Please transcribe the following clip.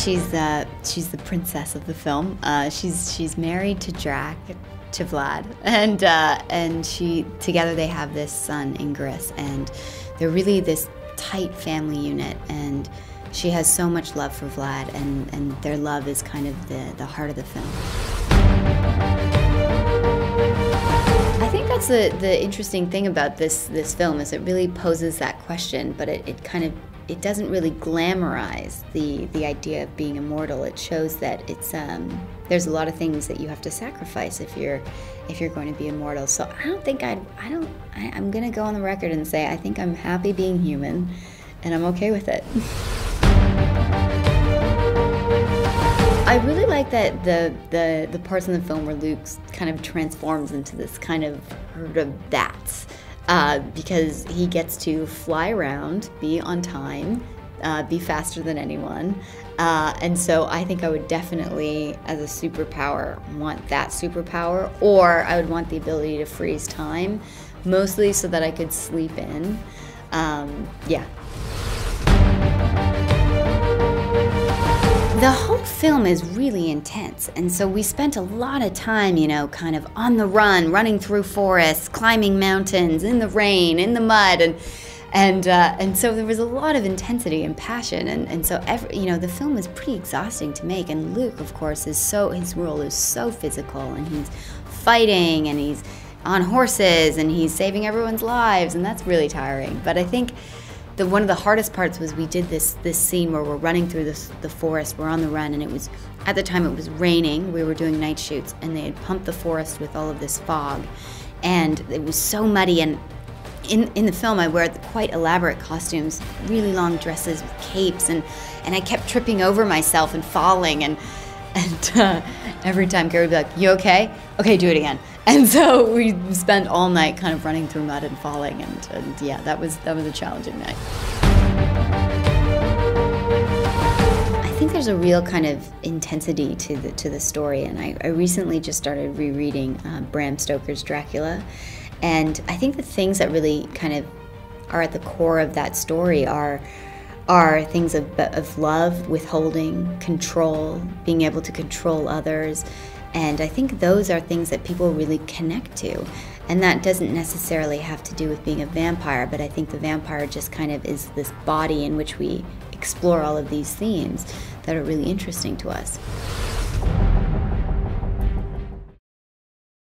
she's the princess of the film. She's married to Vlad, and together they have this son, Ingris, and they're really this tight family unit, and she has so much love for Vlad, and their love is kind of the heart of the film. I think that's the interesting thing about this film is it really poses that question, but it doesn't really glamorize the idea of being immortal. It shows that there's a lot of things that you have to sacrifice if you're going to be immortal. So I'm gonna go on the record and say I think I'm happy being human, and I'm okay with it. I really like that the parts in the film where Luke kind of transforms into this kind of herd of bats, because he gets to fly around, be on time, be faster than anyone, and so I think I would definitely, as a superpower, want that superpower, or I would want the ability to freeze time, mostly so that I could sleep in. Yeah. The whole film is really intense, and so we spent a lot of time, kind of on the run, running through forests, climbing mountains, in the rain, in the mud, and so there was a lot of intensity and passion, and so the film is pretty exhausting to make. And Luke, of course, his role is so physical, and he's fighting, and he's on horses, and he's saving everyone's lives, and that's really tiring. But I think one of the hardest parts was we did this scene where we're running through the forest, we're on the run, and at the time it was raining, we were doing night shoots, and they had pumped the forest with all of this fog, and it was so muddy, and in the film I wear quite elaborate costumes, really long dresses with capes, and I kept tripping over myself and falling, and every time Gary would be like, "You okay? Okay, do it again." And so we spent all night kind of running through mud and falling, and yeah, that was a challenging night. I think there's a real kind of intensity to the story, and I recently just started rereading Bram Stoker's Dracula, and I think the things that really kind of are at the core of that story are things of love, withholding, control, being able to control others. And I think those are things that people really connect to. And that doesn't necessarily have to do with being a vampire, but I think the vampire just kind of is this body in which we explore all of these themes that are really interesting to us.